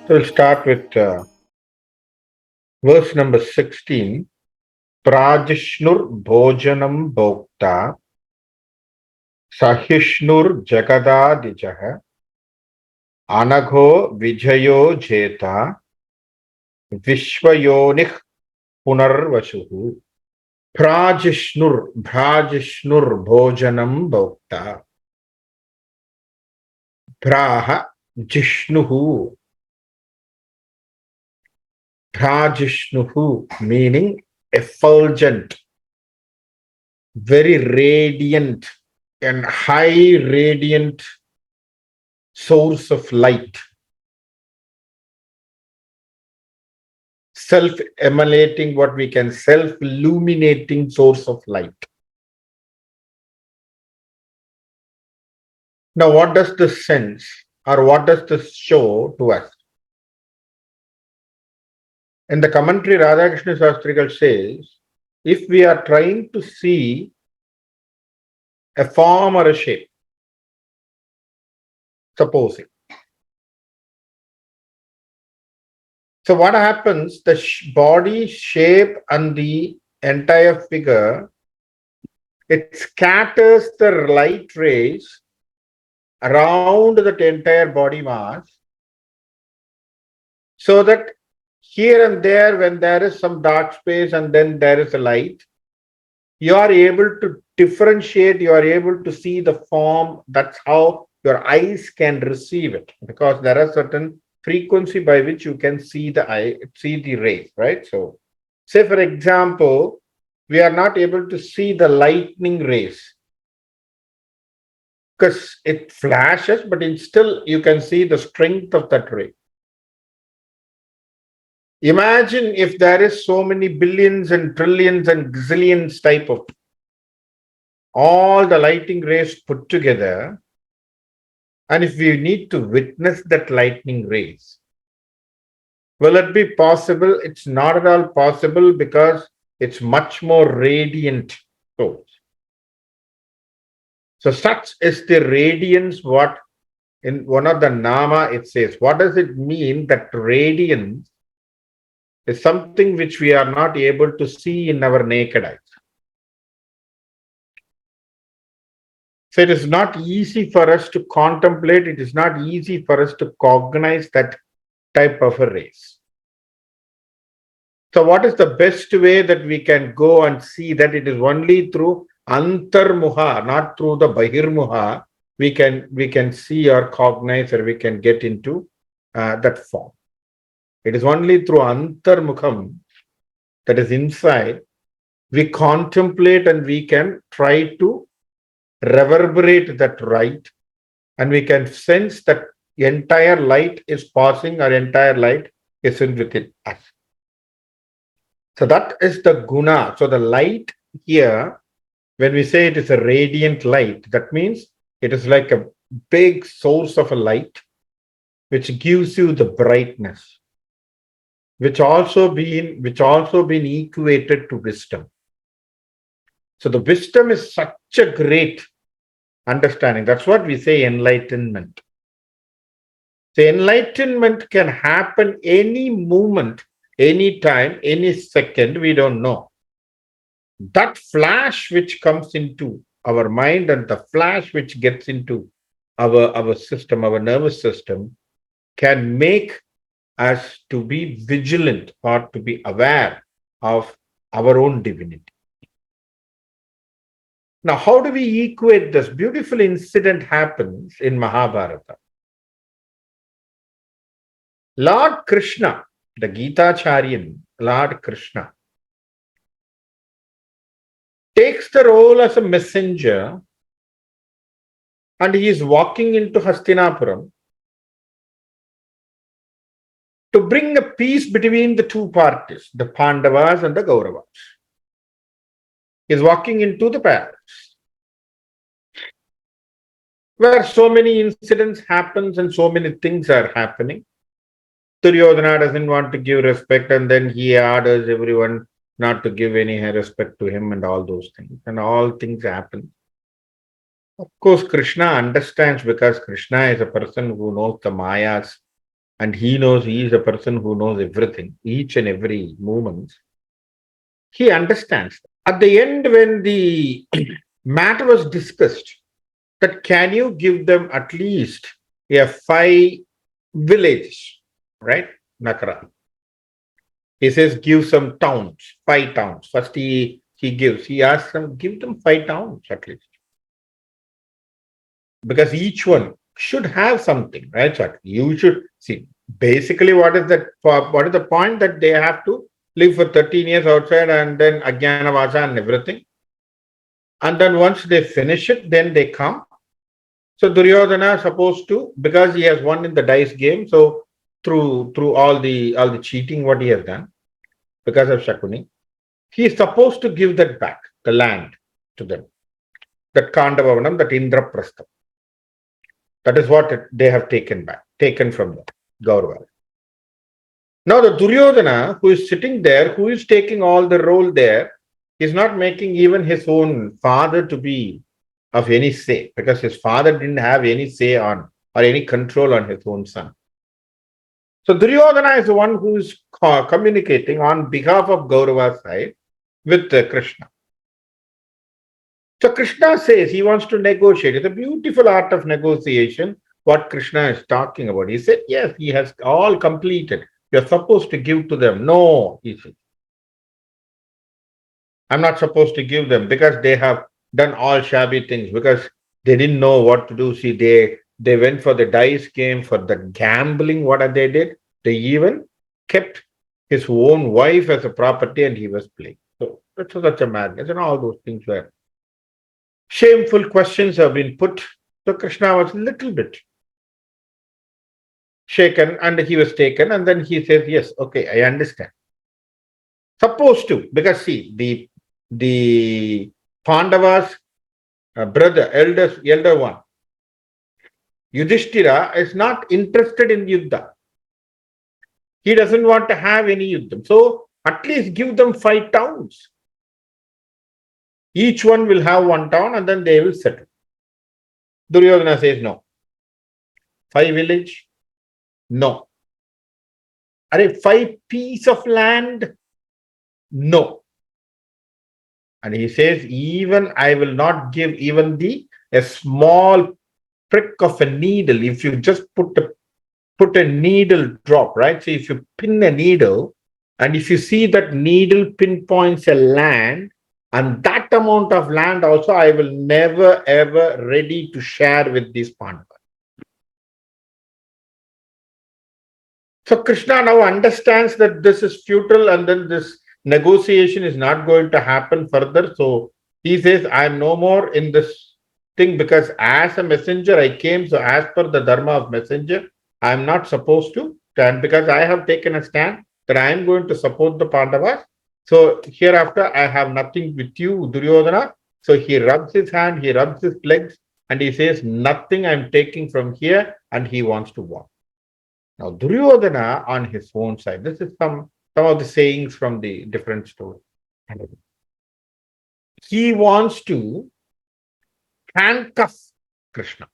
So we'll start with verse number 16. Prajishnur bhojanam bhokta sahishnur jagadadijaha anagho vijayo jeta vishwayonih punarvasuhu. Prajishnur bhojanam bhokta. Praha jishnuhu. Prajishnuhu meaning effulgent, very radiant and high radiant source of light, self-emanating, what we can self-illuminating source of light. Now, what does this sense or what does this show to us? In the commentary, Radhakrishna Shastrigal says, if we are trying to see a form or a shape, supposing. So what happens? The body shape and the entire figure, it scatters the light rays around that entire body mass, so that here and there, when there is some dark space and then there is a light, you are able to differentiate, you are able to see the form. That's how your eyes can receive it, because there are certain frequency by which you can see the rays, right? So, say for example, we are not able to see the lightning rays because it flashes, but still you can see the strength of that ray. Imagine if there is so many billions and trillions and gazillions type of all the lighting rays put together, and if we need to witness that lightning rays, will it be possible? It's not at all possible, because it's much more radiant source. So such is the radiance. What in one of the Nama it says, what does it mean that radiance is something which we are not able to see in our naked eyes? So it is not easy for us to contemplate, it is not easy for us to cognize that type of a race. So what is the best way that we can go and see that? It is only through Antarmuha, not through the Bahirmuha, we can see or cognize, or we can get into that form. It is only through Antarmukham, that is inside, we contemplate and we can try to reverberate that light, and we can sense that entire light is passing, or entire light is in within us. So that is the guna. So the light here, when we say it is a radiant light, that means it is like a big source of a light which gives you the brightness, which also been equated to wisdom. So the wisdom is such a great understanding. That's what we say enlightenment. The enlightenment can happen any moment, any time, any second, we don't know. That flash which comes into our mind and the flash which gets into our system, our nervous system, can make us to be vigilant or to be aware of our own divinity. Now, how do we equate this? Beautiful incident happens in Mahabharata. Lord Krishna, the Gita-charyan, Lord Krishna, takes the role as a messenger, and he is walking into Hastinapuram to bring a peace between the two parties, the Pandavas and the Kauravas. He is walking into the palace, where so many incidents happen and so many things are happening. Duryodhana doesn't want to give respect, and then he orders everyone not to give any respect to him, and all those things. And all things happen. Of course, Krishna understands, because Krishna is a person who knows the Mayas and he knows he is a person who knows everything, each and every moment. He understands. At the end, when the matter was discussed, that can you give them at least a 5 villages, right? Nakara. He says, give some towns, 5 towns. First he gives, he asks them, give them 5 towns at least. Because each one should have something, right? So you should see basically what is the point that they have to live for 13 years outside and then Ajnana Vasa and everything. And then once they finish it, then they come. So Duryodhana is supposed to, because he has won in the dice game, so through all the cheating what he has done, because of Shakuni, he is supposed to give that back, the land to them. That Kandavavanam, that Indraprastham. That is what they have taken from the Gaurava. Now the Duryodhana, who is sitting there, who is taking all the role there, is not making even his own father to be of any say, because his father didn't have any say on or any control on his own son. So Duryodhana is the one who is communicating on behalf of Gaurava's side with Krishna. So Krishna says he wants to negotiate. It's a beautiful art of negotiation, what Krishna is talking about. He said, yes, he has all completed. You're supposed to give to them. No, he said. I'm not supposed to give them because they have done all shabby things, because they didn't know what to do. See, they went for the dice game, for the gambling, what they did. They even kept his own wife as a property and he was playing. So that's such a madness. And all those things were shameful questions have been put. So Krishna was a little bit shaken and he was taken. And then he says, yes, okay, I understand. Supposed to, because see, the Pandavas' brother, elder one, Yudhishthira is not interested in Yuddha. He doesn't want to have any Yuddha. So at least give them 5 towns. Each one will have 1 town and then they will settle. Duryodhana says no. 5 village? No. Are 5 piece of land? No. And he says, even I will not give even a small prick of a needle. If you just put a needle drop, right? So if you pin a needle and if you see that needle pinpoints a land, and that amount of land also I will never ever ready to share with these Pandavas. So Krishna now understands that this is futile and then this negotiation is not going to happen further. So he says, I am no more in this thing, because as a messenger I came. So as per the dharma of messenger, I am not supposed to stand, because I have taken a stand that I am going to support the Pandavas. So hereafter I have nothing with you, Duryodhana. So he rubs his hand, he rubs his legs, and he says, nothing I am taking from here, and he wants to walk. Now Duryodhana on his own side, this is some of the sayings from the different stories. He wants to handcuff Krishna.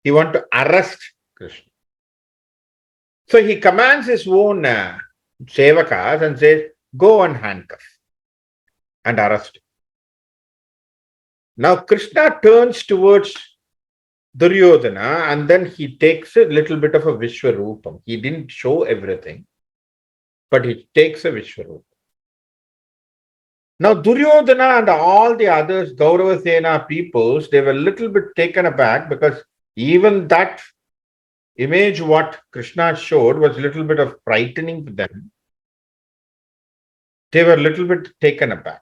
He wants to arrest Krishna. So he commands his own sevakas and says, go and handcuff and arrest him. Now Krishna turns towards Duryodhana and then he takes a little bit of a Vishwarupam. He didn't show everything, but he takes a Vishwarupam. Now Duryodhana and all the others, Gaurava Sena peoples, they were a little bit taken aback, because even that image what Krishna showed was a little bit of frightening to them. They were a little bit taken aback.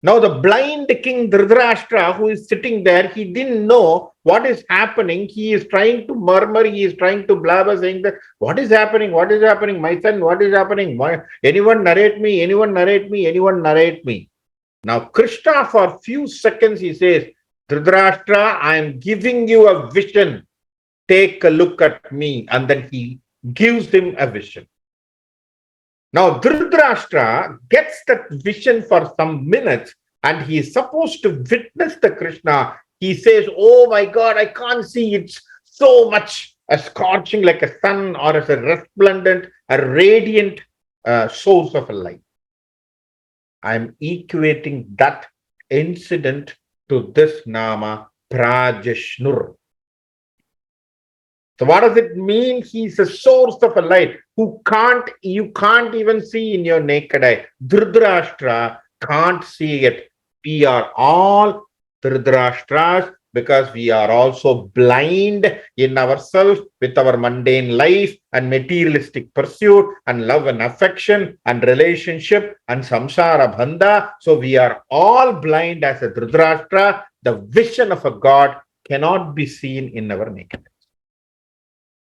Now the blind king Dhritarashtra, who is sitting there, he didn't know what is happening. He is trying to murmur, he is trying to blabber, saying that, what is happening? What is happening? My son, what is happening? Anyone narrate me? Anyone narrate me? Anyone narrate me? Now Krishna, for a few seconds, he says, Dhritarashtra, I am giving you a vision. Take a look at me. And then he gives him a vision. Now Dhritarashtra gets that vision for some minutes and he is supposed to witness the Krishna. He says, oh my God, I can't see. It's so much a scorching like a sun or as a resplendent, a radiant source of a light. I'm equating that incident to this Nama Prajashnur. So what does it mean? He's a source of a light who you can't even see in your naked eye. Dhritarashtra can't see it. We are all Dhritarashtras because we are also blind in ourselves with our mundane life and materialistic pursuit and love and affection and relationship and samsara bandha. So we are all blind as a Dhritarashtra. The vision of a God cannot be seen in our naked eye.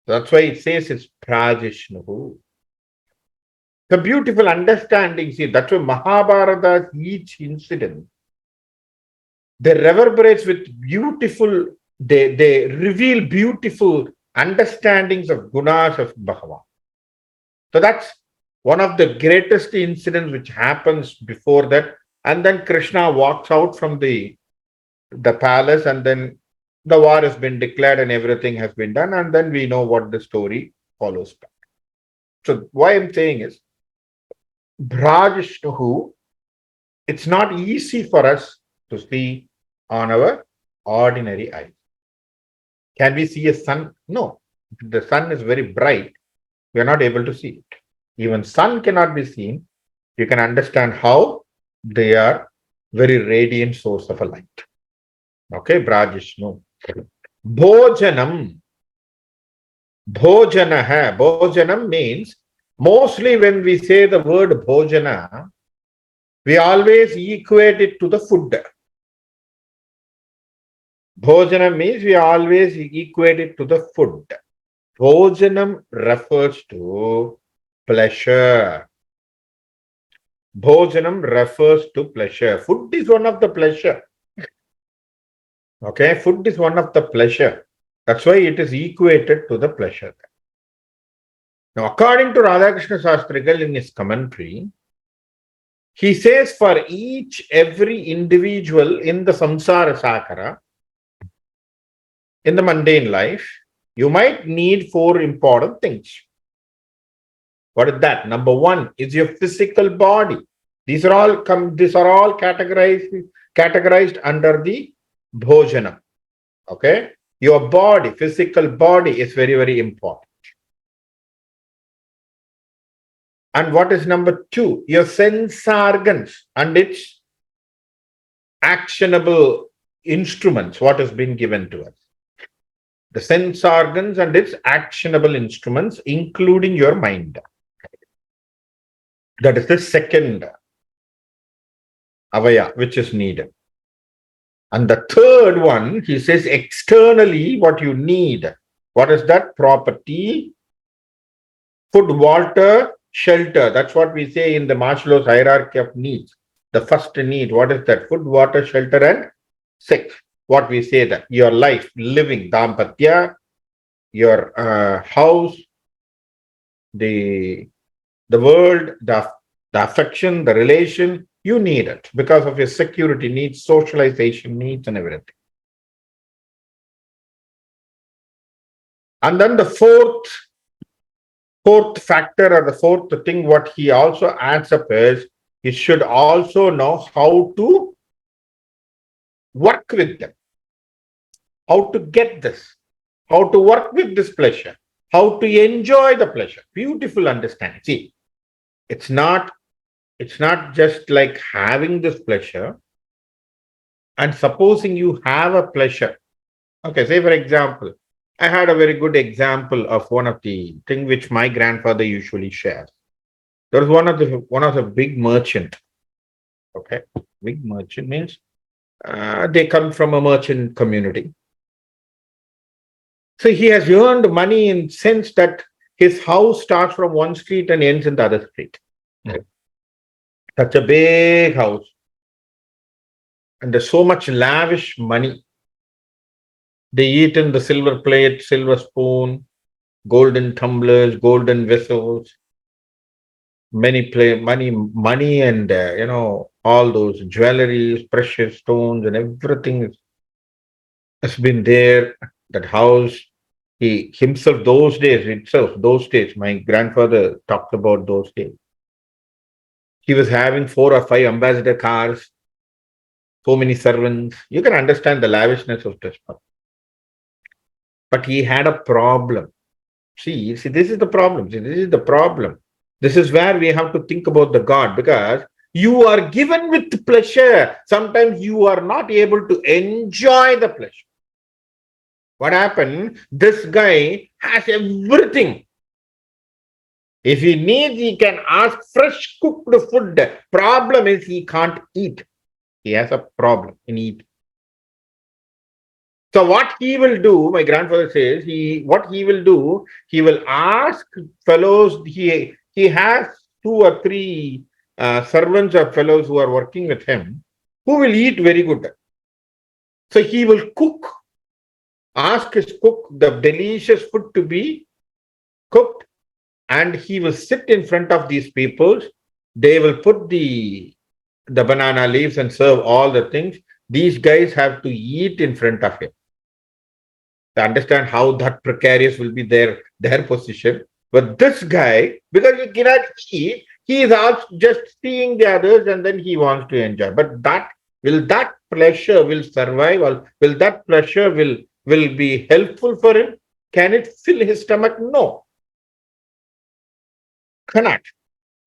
That's why it says it's Prajishnu. The beautiful understanding, see, that's why Mahabharata's each incident, they reverberates with beautiful, they reveal beautiful understandings of gunas of Bhagavan. So that's one of the greatest incidents which happens before that. And then Krishna walks out from the palace, and then the war has been declared and everything has been done. And then we know what the story follows back. So why I'm saying is, Brajishnuhu, it's not easy for us to see on our ordinary eyes. Can we see a sun? No. The sun is very bright. We are not able to see it. Even sun cannot be seen. You can understand how they are very radiant source of a light. Okay, Brajishnu. Bhojanam. Bhojanaha. Bhojanam means mostly when we say the word bhojana, we always equate it to the food. Bhojana means we always equate it to the food. Bhojanam refers to pleasure. Bhojanam refers to pleasure. Food is one of the pleasure. Okay, food is one of the pleasure. That's why it is equated to the pleasure. Now, according to Radhakrishna Shastrigal in his commentary, he says for every individual in the samsara sakara, in the mundane life, you might need 4 important things. What is that? Number 1 is your physical body. These are all categorized under the bhojana. Okay? Your body, physical body is very, very important. And what is number 2? Your sense organs and its actionable instruments, what has been given to us. The sense organs and its actionable instruments, including your mind. That is the second avaya, which is needed. And the third one, he says externally what you need. What is that? Property, food, water, shelter. That's what we say in the Maslow's hierarchy of needs. The first need, what is that? Food, water, shelter, and sex. What we say that your life, living, dampatya, your house, the world, the affection, the relation, you need it because of your security needs, socialization needs, and everything. And then the fourth factor or the fourth thing, what he also adds up is, he should also know how to work with them, how to get this, how to work with this pleasure, how to enjoy the pleasure. Beautiful understanding. See, it's not just like having this pleasure and supposing you have a pleasure. Okay, say for example, I had a very good example of one of the thing which my grandfather usually shares. There was one of the big merchant. Okay, big merchant means they come from a merchant community. So he has earned money in sense that his house starts from one street and ends in the other street. Such a big house. And there's so much lavish money. They eat in the silver plate, silver spoon, golden tumblers, golden vessels, money and, all those jewelries, precious stones and everything has been there, that house. He himself, those days, my grandfather talked about those days. He was having 4 or 5 ambassador cars, so many servants. You can understand the lavishness of this. But he had a problem. See, this is the problem. See, this is the problem. This is where we have to think about the God, because you are given with pleasure. Sometimes you are not able to enjoy the pleasure. What happened? This guy has everything. If he needs, he can ask fresh cooked food. Problem is he can't eat. He has a problem in eating. So what he will do, my grandfather says, he will ask fellows. He has 2 or 3 servants or fellows who are working with him, who will eat very good. So he will ask his cook the delicious food to be cooked, and he will sit in front of these people. They will put the banana leaves and serve all the things. These guys have to eat in front of him. To understand how that precarious will be their position. But this guy, because he cannot eat, he is also just seeing the others and then he wants to enjoy. But that pleasure will survive, or will that pleasure will be helpful for him? Can it fill his stomach? No, cannot.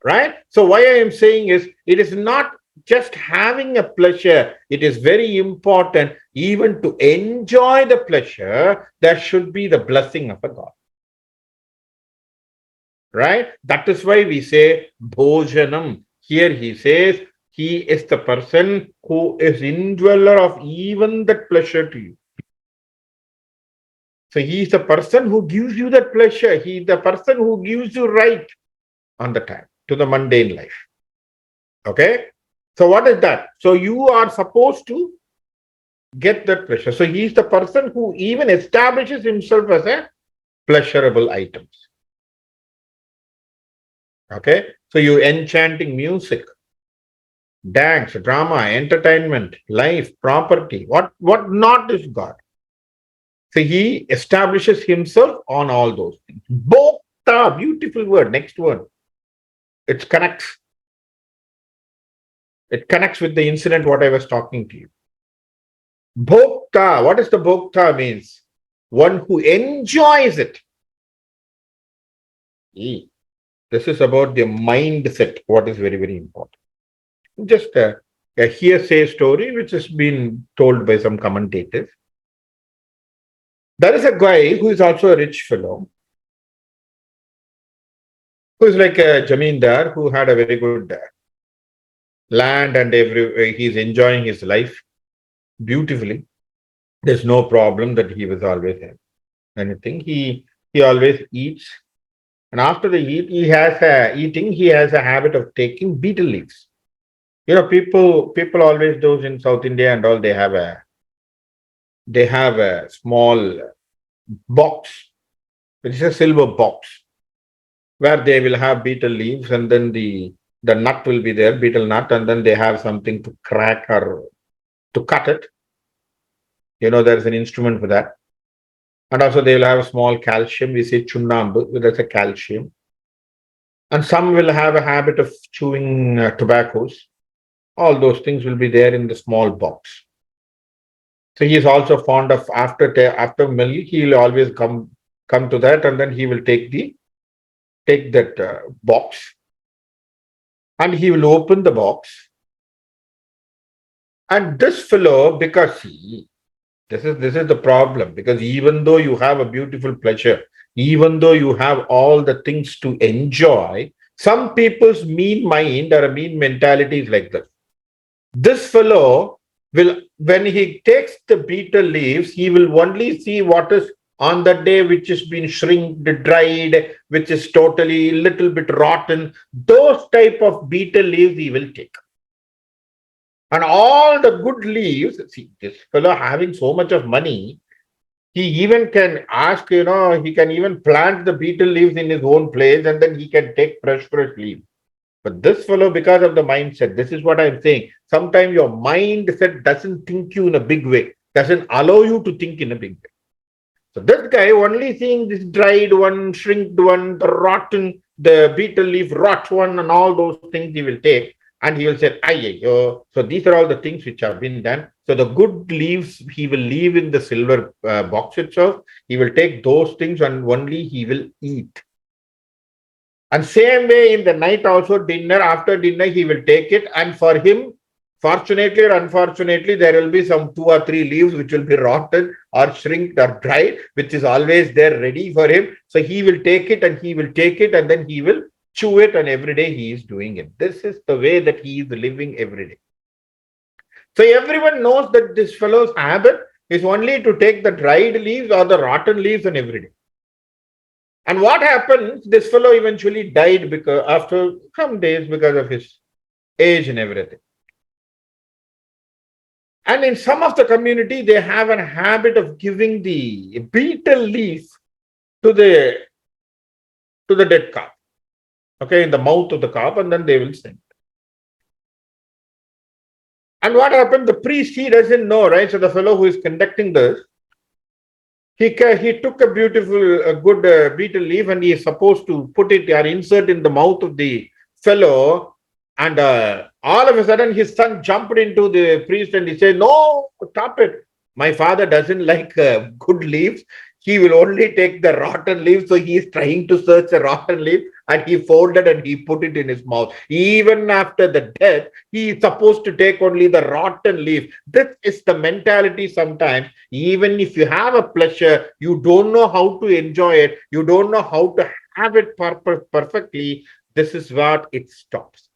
Right? So why I am saying is, it is not just having a pleasure. It is very important even to enjoy the pleasure. That should be the blessing of a God. Right? That is why we say bhojanam. Here he says he is the person who is indweller of even that pleasure to you. So he is the person who gives you that pleasure. He is the person who gives you right on the time to the mundane life. Okay? So what is that? So you are supposed to get that pleasure. So he is the person who even establishes himself as a pleasurable item. Okay? So you enchanting music, dance, drama, entertainment, life, property, what not is God. So he establishes himself on all those things. Bhokta, beautiful word, next word. It connects. It connects with the incident what I was talking to you. Bhokta, what does the bhokta means? One who enjoys it. This is about the mindset, what is very, very important. Just a hearsay story which has been told by some commentators. There is a guy who is also a rich fellow, who is like a jamindar, who had a very good land, and he's enjoying his life beautifully. There's no problem that he was always having anything. He always eats, and after the he has a habit of taking betel leaves. People always do in South India and all. They have a small box, which is a silver box, where they will have betel leaves, and then the nut will be there, betel nut, and then they have something to crack or to cut it. There's an instrument for that. And also they will have a small calcium. We say chunnambu, that's a calcium. And some will have a habit of chewing tobaccos. All those things will be there in the small box. So he is also fond of after meal, he will always come to that, and then he will take that box, and he will open the box. And this fellow, because this is the problem, because even though you have a beautiful pleasure, even though you have all the things to enjoy, some people's mean mind or a mean mentality is like this. This fellow will, when he takes the betel leaves, he will only see what is on that day, which has been shrinked, dried, which is totally little bit rotten. Those type of betel leaves he will take. And all the good leaves, see, this fellow having so much of money, he even can ask, he can even plant the betel leaves in his own place, and then he can take fresh leaves. But this fellow, because of the mindset, this is what I'm saying. Sometimes your mindset doesn't think you in a big way, doesn't allow you to think in a big way. So this guy only seeing this dried one, shrinked one, the rotten, the beetle leaf rot one, and all those things he will take, and he will say, "Ayyo." So these are all the things which have been done. So the good leaves he will leave in the silver box itself. He will take those things and only he will eat. And same way in the night also, dinner, after dinner, he will take it. And for him, fortunately or unfortunately, there will be some 2 or 3 leaves which will be rotten or shrinked or dried, which is always there ready for him. So he will take it and he will take it and then he will chew it, and every day he is doing it. This is the way that he is living every day. So everyone knows that this fellow's habit is only to take the dried leaves or the rotten leaves and every day. And what happens? This fellow eventually died because after some days because of his age and everything. And in some of the community, they have a habit of giving the beetle leaf to the dead calf. Okay, in the mouth of the calf, and then they will sing. And what happened? The priest, he doesn't know, right? So the fellow who is conducting this, he took a beautiful, good beetle leaf, and he is supposed to put it or insert in the mouth of the fellow. And all of a sudden, his son jumped into the priest and he said, "No, stop it. My father doesn't like good leaves. He will only take the rotten leaves." So he is trying to search the rotten leaf, and he folded and he put it in his mouth. Even after the death, he is supposed to take only the rotten leaf. This is the mentality sometimes. Even if you have a pleasure, you don't know how to enjoy it. You don't know how to have it perfectly. This is what it stops.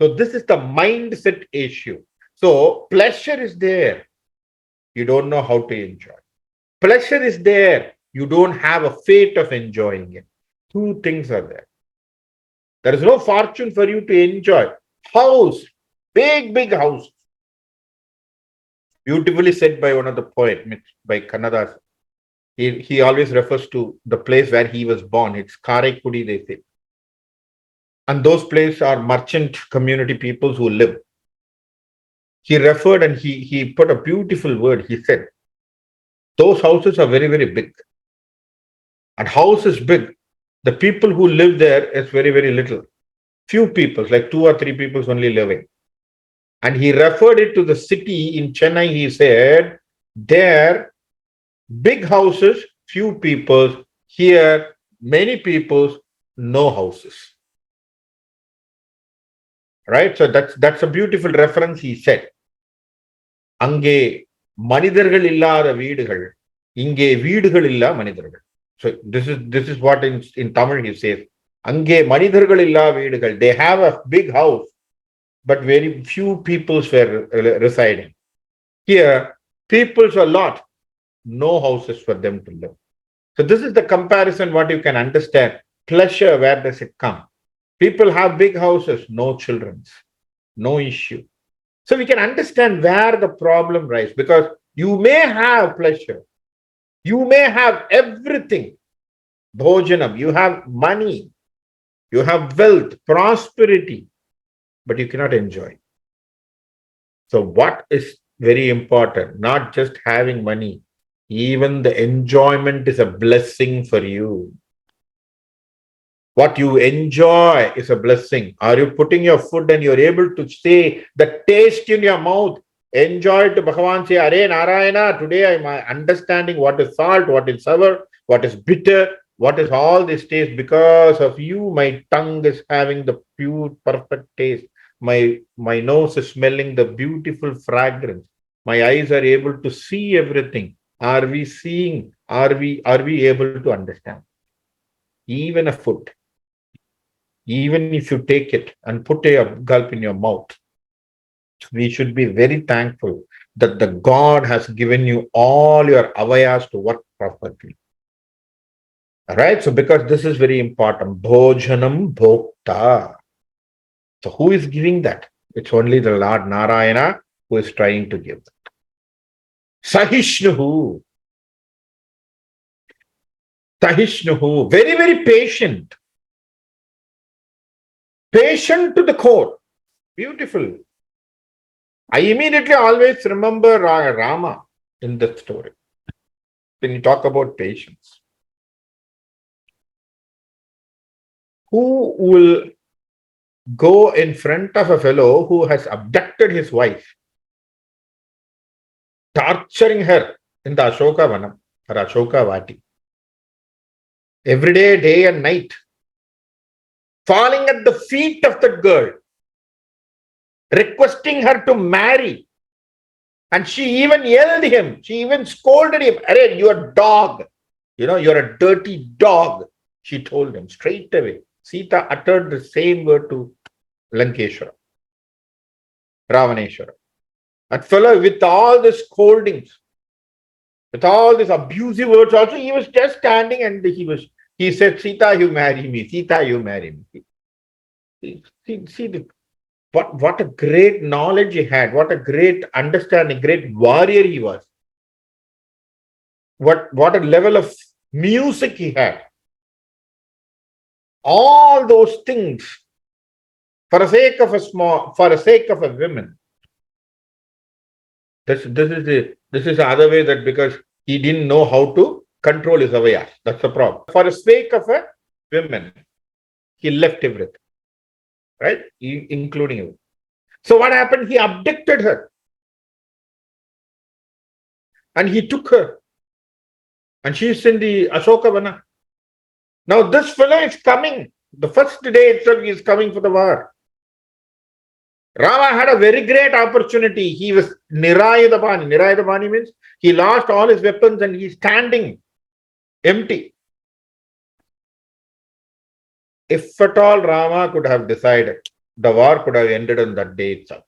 So this is the mindset issue. So pleasure is there. You don't know how to enjoy. Pleasure is there. You don't have a fate of enjoying it. Two things are there. There is no fortune for you to enjoy. House, big house. Beautifully said by one of the poets, by Kannadasan. He always refers to the place where he was born. It's Karaikudi, they say. And those places are merchant community peoples who live. He referred and he put a beautiful word. He said, those houses are very, very big. And house is big. The people who live there is very, very little. Few people, like 2 or 3 people only living. And he referred it to the city in Chennai. He said, there, big houses, few people. Here, many people, no houses. Right? So that's a beautiful reference he said. அங்கே மனிதர்கள் இல்லாத வீடுகள், இங்கே வீடுகள் இல்லா மனிதர்கள். So this is what in Tamil he says. அங்கே மனிதர்கள் இல்லா வீடுகள். They have a big house, but very few people were residing. Here, people's a lot, no houses for them to live. So this is the comparison what you can understand. Pleasure, where does it come? People have big houses, no children, no issue. So we can understand where the problem lies, because you may have pleasure, you may have everything, bhojanam, you have money, you have wealth, prosperity, but you cannot enjoy. So what is very important? Not just having money, even the enjoyment is a blessing for you. What you enjoy is a blessing. Are you putting your food and you're able to say the taste in your mouth? Enjoy it. Bhagavan say, Are Narayana, today I'm understanding what is salt, what is sour, what is bitter, what is all this taste. Because of you, my tongue is having the pure, perfect taste. My nose is smelling the beautiful fragrance. My eyes are able to see everything. Are we seeing? Are we able to understand? Even a food. Even if you take it and put a gulp in your mouth, we should be very thankful that the God has given you all your avayas to work properly. All right. So because this is very important, bhojanam bhokta. So who is giving that? It's only the Lord Narayana who is trying to give that. Sahishnuhu. Sahishnuhu. Very, very patient. Patient to the core. Beautiful. I immediately always remember Rama in that story. when you talk about patience. Who will go in front of a fellow who has abducted his wife, torturing her in the Ashoka Vanam or Ashoka Vati, every day, day and night, falling at the feet of that girl, requesting her to marry. And she even yelled him, she even scolded him, "Arey, you're a dog. You're a dirty dog," she told him straight away. Sita uttered the same word to Lankeshwara, Ravaneshwara. That fellow, with all the scoldings, with all these abusive words also, he was just standing and he said, "Sita, you marry me. Sita, you marry me." See what a great knowledge he had, what a great understanding, great warrior he was. What a level of music he had. All those things for the sake of a woman. This is the other way, that because he didn't know how to control his avayas. That's the problem. For the sake of a woman, he left everything, right? Including you. So what happened? He abducted her. And he took her. And she is in the Ashoka Vana. Now this fellow is coming. The first day itself he is coming for the war. Rama had a very great opportunity. He was Nirayadapani. Nirayadapani means he lost all his weapons and he is standing empty. If at all Rama could have decided, the war could have ended on that day itself.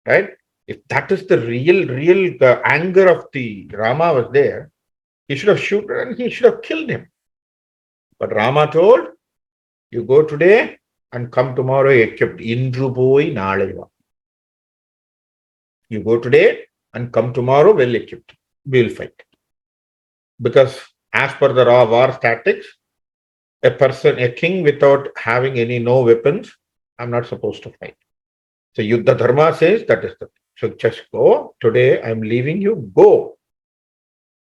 Right? If that is the real anger of the Rama was there, he should have shot and he should have killed him. But Rama told, "You go today and come tomorrow equipped. Indru poi naalai va." You go today and come tomorrow well equipped. We will fight. Because as per the raw war tactics, a king without having no weapons, I'm not supposed to fight. So Yuddha Dharma says that is the thing. So just go. Today I'm leaving you. Go.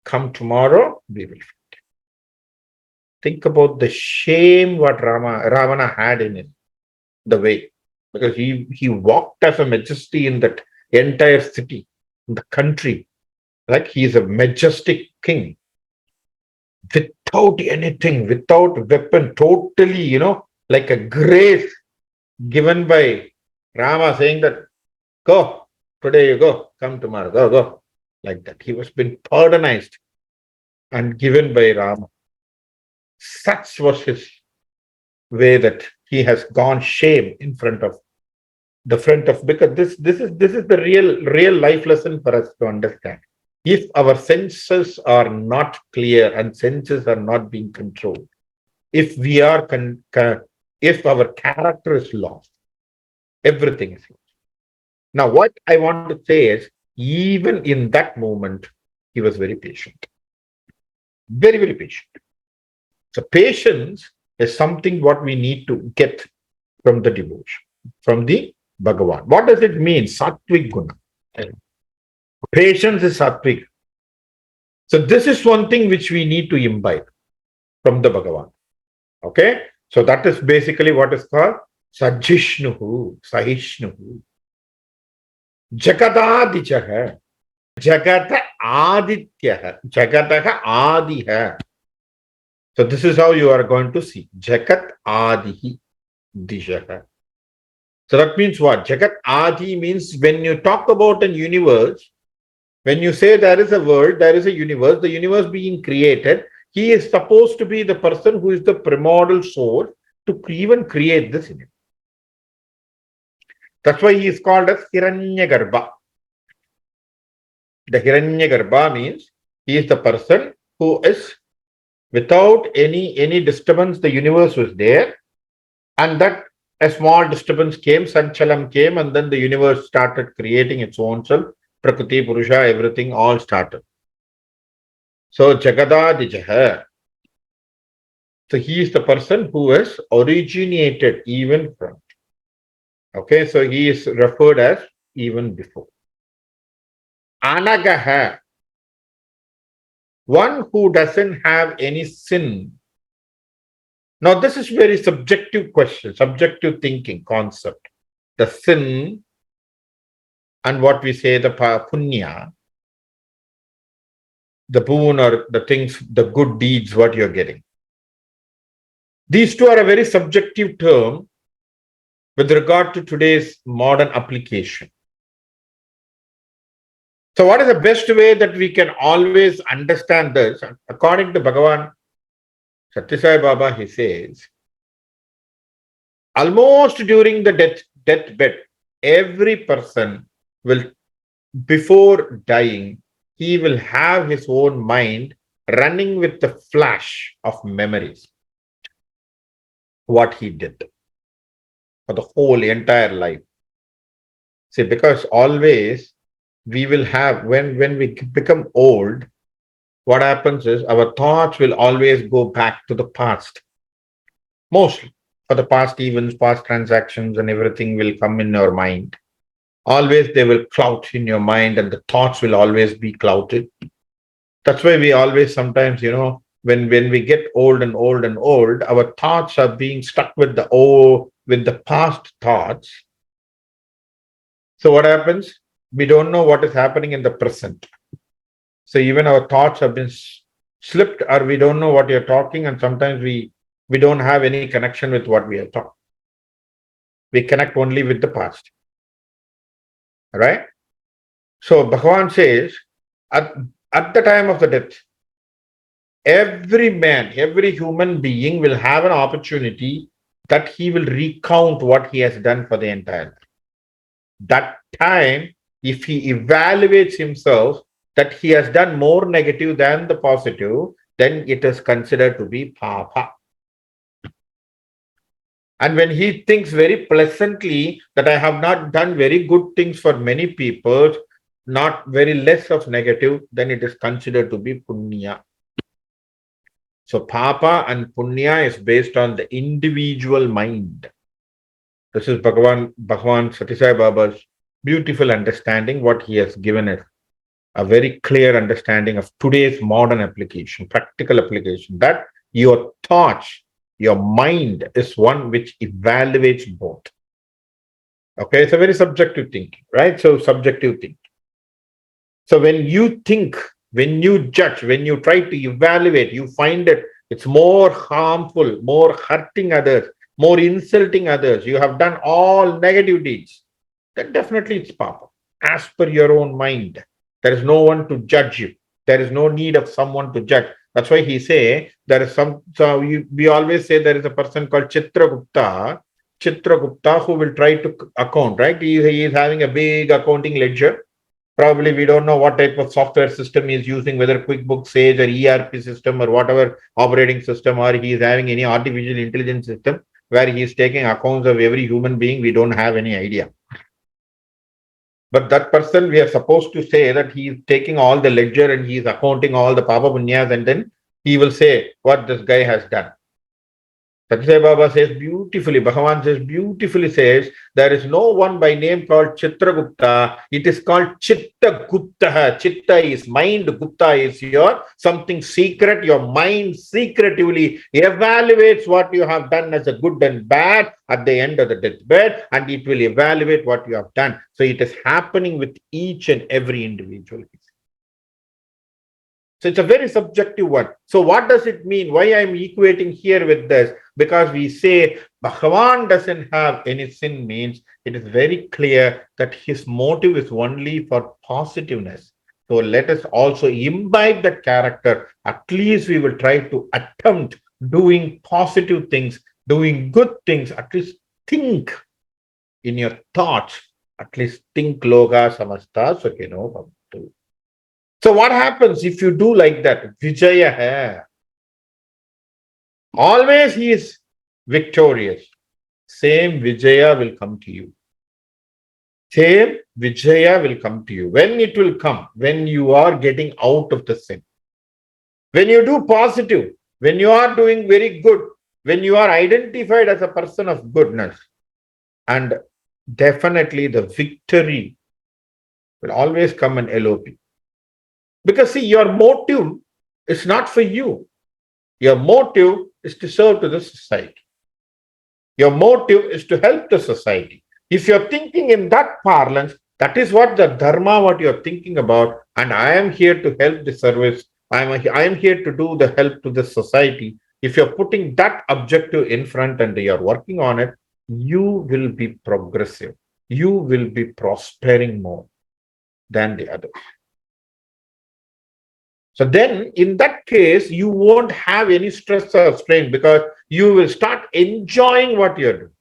Come tomorrow, we will fight. Think about the shame what Ravana had in the way. Because he walked as a majesty in that entire city, in the country. Like he is a majestic king. Without anything, without weapon, totally, like a grace given by Rama saying that, "Go, today you go, come tomorrow, go. Like that. He was been pardonized and given by Rama. Such was his way that he has gone shame in front of because this is the real life lesson for us to understand. If our senses are not clear and senses are not being controlled, if we are if our character is lost, everything is lost. Now, what I want to say is, even in that moment, he was very patient. Very, very patient. So patience is something what we need to get from the devotion, from the Bhagavan. What does it mean? Sattvic guna. Patience is sattvic. So this is one thing which we need to imbibe from the Bhagavan. Okay? So that is basically what is called Sajishnuhu, Sahishnuhu. Jagadadichaha. Jagata Adityaha. Jagataha Adiha. So this is how you are going to see. Jagat Adihi Dishaha. So that means what? Jagat Adi means when you talk about a universe, when you say there is a world, there is a universe, the universe being created, he is supposed to be the person who is the primordial source to even create this universe. That's why he is called as Hiranyagarbha. The Hiranyagarbha means he is the person who is without any disturbance, the universe was there, and that a small disturbance came, Sanchalam came, and then the universe started creating its own self. Prakriti, Purusha, everything all started. So Jagadadijaha. So he is the person who has originated even from. Okay, so he is referred as even before. Anagaha. One who doesn't have any sin. Now, this is very subjective question, subjective thinking concept. The sin and what we say the punya, the boon or the things, the good deeds, what you're getting. These two are a very subjective term with regard to today's modern application. So, what is the best way that we can always understand this? According to Bhagavan Satyasai Baba, he says, almost during the deathbed, every person will, before dying, he will have his own mind running with the flash of memories, what he did for the whole entire life. See, because always we will have, when we become old, what happens is our thoughts will always go back to the past. Mostly for the past events, past transactions, and everything will come in your mind. Always they will cloud in your mind, and the thoughts will always be clouded. That's why we always sometimes, when we get old and old and old, our thoughts are being stuck with the past thoughts. So what happens? We don't know what is happening in the present. So even our thoughts have been slipped, or we don't know what you're talking, and sometimes we don't have any connection with what we are talking. We connect only with the past. Right? So Bhagavan says, at the time of the death, every man, every human being will have an opportunity that he will recount what he has done for the entire life. That time, if he evaluates himself that he has done more negative than the positive, then it is considered to be papa. And when he thinks very pleasantly that I have not done very good things for many people, not very less of negative, then it is considered to be punya. So papa and punya is based on the individual mind. This is Bhagavan Satyasai Baba's beautiful understanding, what he has given us. A very clear understanding of today's modern application, practical application, that your thoughts, your mind is one which evaluates both. Okay, it's a very subjective thinking, right? So subjective thinking. So when you think, when you judge, when you try to evaluate, you find that it's more harmful, more hurting others, more insulting others. You have done all negative deeds. Then definitely it's papa. As per your own mind. There is no one to judge you. There is no need of someone to judge. That's why he say there is we always say there is a person called Chitragupta, who will try to account, right? He is having a big accounting ledger. Probably we don't know what type of software system he is using, whether QuickBooks, Sage, or ERP system, or whatever operating system, or he is having any artificial intelligence system where he is taking accounts of every human being. We don't have any idea. But that person, we are supposed to say that he is taking all the ledger and he is accounting all the papa punyas, and then he will say what this guy has done. Satyasai Baba says beautifully, Bhagavan says beautifully, says there is no one by name called Chitragupta. It is called Chitta Gupta. Chitta is mind, Gupta is your something secret. Your mind secretively evaluates what you have done as a good and bad at the end of the deathbed, and it will evaluate what you have done. So it is happening with each and every individual. So it's a very subjective one. So what does it mean? Why I'm equating here with this? Because we say Bhagavan doesn't have any sin means it is very clear that his motive is only for positiveness. So let us also imbibe that character. At least we will try to attempt doing positive things, doing good things. At least think in your thoughts. At least think loga samasta sukhino bhavantu. So what happens if you do like that? Vijaya hai. Always he is victorious. Same Vijaya will come to you. Same Vijaya will come to you. When it will come? When you are getting out of the sin. When you do positive, when you are doing very good, when you are identified as a person of goodness, and definitely the victory will always come in LOP. Because see, your motive It's not for you. Your motive is to serve to the society. Your motive is to help the society. If you're thinking in that parlance, that is what the dharma, what you're thinking about, and I am here to help the service. I am here to do the help to the society. If you're putting that objective in front and you're working on it, you will be progressive. You will be prospering more than the others. So then, in that case, you won't have any stress or strain because you will start enjoying what you're doing.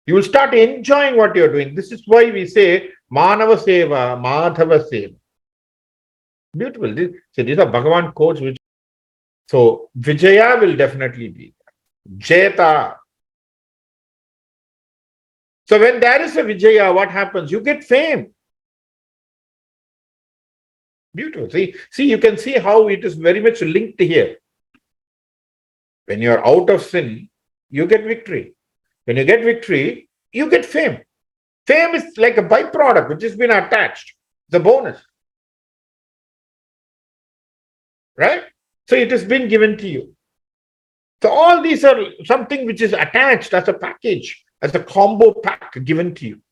You will start enjoying what you're doing. This is why we say Manava Seva, Madhava Seva. Beautiful. These are Bhagavan quotes. So Vijaya will definitely be there. Jeta. So when there is a Vijaya, what happens? You get fame. Beautiful. See, you can see how it is very much linked here. When you are out of sin, you get victory. When you get victory, you get fame. Fame is like a byproduct which has been attached. The bonus. Right? So it has been given to you. So all these are something which is attached as a package, as a combo pack given to you.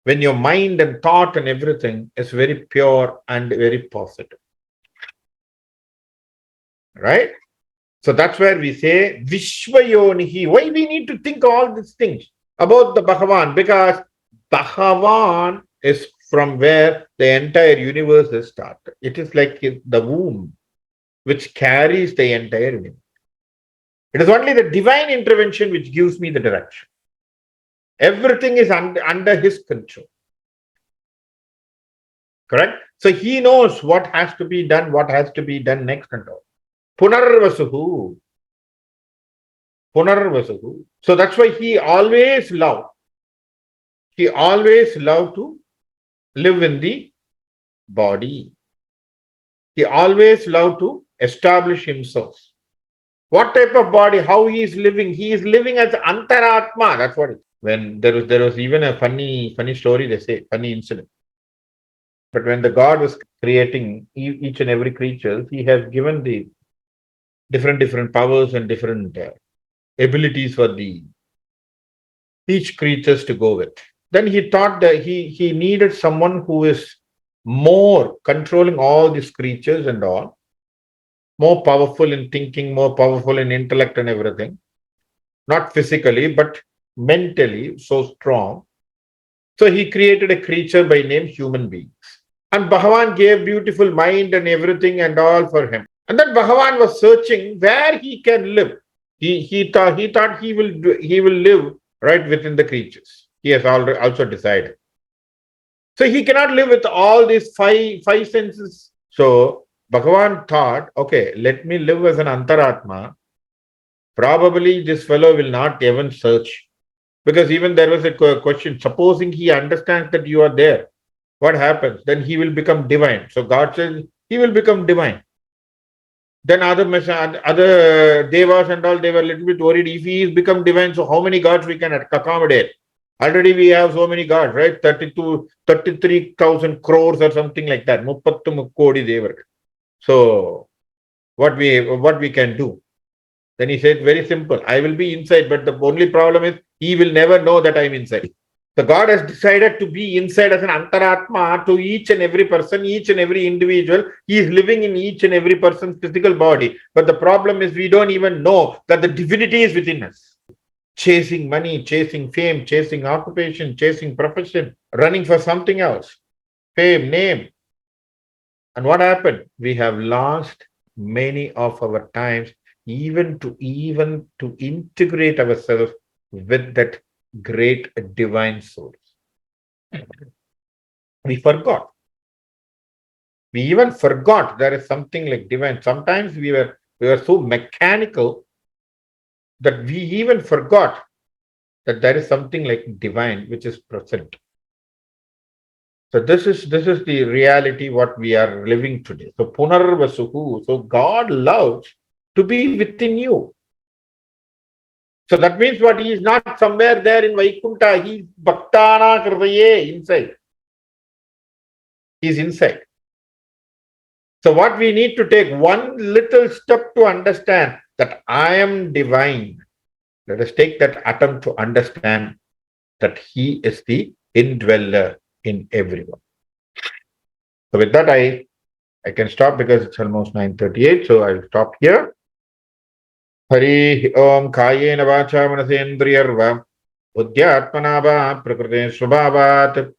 When your mind and thought and everything is very pure and very positive. Right? So that's where we say Vishwayonihi. Why we need to think all these things about the Bhagavan? Because Bhagavan is from where the entire universe is started. It is like the womb which carries the entire universe. It is only the divine intervention which gives me the direction. Everything is under his control. Correct? So he knows what has to be done, what has to be done next and all. Punarvasuhu. Punarvasuhu. So that's why he always loved. He always loved to live in the body. He always loved to establish himself. What type of body? How he is living? He is living as Antaratma. That's what it is. When there was even a funny story, they say, funny incident. But when the God was creating each and every creature, he has given the different powers and different abilities for each creatures to go with. Then he thought that he needed someone who is more controlling all these creatures and all, more powerful in thinking, more powerful in intellect and everything, not physically, but mentally so strong. So he created a creature by name human beings. And Bhagavan gave beautiful mind and everything and all for him. And then Bhagavan was searching where he can live. He thought he will live right within the creatures. He has already also decided. So he cannot live with all these five senses. So Bhagavan thought, okay, let me live as an Antaratma. Probably this fellow will not even search. Because even there was a question, supposing he understands that you are there, what happens? Then he will become divine. So God says he will become divine. Then other devas and all, they were a little bit worried. If he is become divine, so how many gods we can accommodate? Already we have so many gods, right? 33,000 crores or something like that. 30 kodi devar. So what we can do? Then he said, very simple. I will be inside, but the only problem is he will never know that I'm inside. The God has decided to be inside as an Antaratma to each and every person, each and every individual. He is living in each and every person's physical body. But the problem is we don't even know that the divinity is within us. Chasing money, chasing fame, chasing occupation, chasing profession, running for something else. Fame, name. And what happened? We have lost many of our times even to integrate ourselves with that great divine source. We forgot. We even forgot there is something like divine. Sometimes we were so mechanical that we even forgot that there is something like divine which is present. So this is the reality what we are living today. So Punarvasuhu. So God loves to be within you. So that means what? He is not somewhere there in Vaikunta. He is Bhaktana Kridaye inside. He is inside. So what we need to take one little step to understand that I am divine. Let us take that attempt to understand that He is the indweller in everyone. So with that, I can stop because it's almost 9:38. So I'll stop here. Hari Om Kayena Vacha Manasendriyarva Buddhyatmana va Prakrite Swabhavat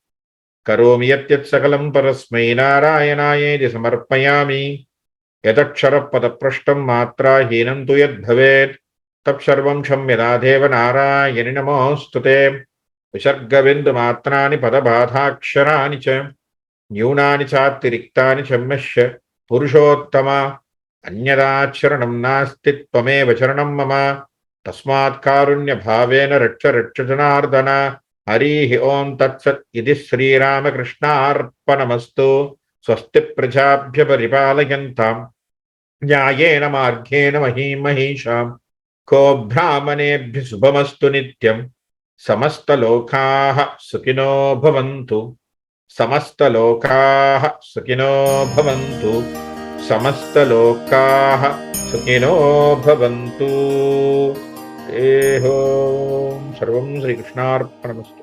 Karomi Yatyat Sakalam Parasmai Narayanaye Samarpayami Yadakshara Padaprashtam Matra Hinam tu Yad Bhavet Tapsharvam Shamyadadeva Narayani Namostute Visargavindu Matrani Padabadhaksharani Cha न्यूनानि चातिरिक्तानि क्षम्यश्च पुरुषोत्तम अन्यदाचरणं नास्ति त्वमेव चरणं मम तस्मात् कारुण्यभावेन रक्ष रक्ष जनार्दन हरिः ओं तत्सत् इति श्रीरामकृष्णार्पणमस्तु स्वस्ति प्रजाभ्य परिपालयन्तां न्यायेन मार्गेण महीं महिषां को ब्राह्मणेभ्यः शुभमस्तु नित्यं समस्तलोकाः सुखिनो भवन्तु समस्तलोकाः सुखिनो भवन्तु समस्तलोकाः सुखिनो भवन्तु। सर्वं श्रीकृष्णार्पणमस्तु।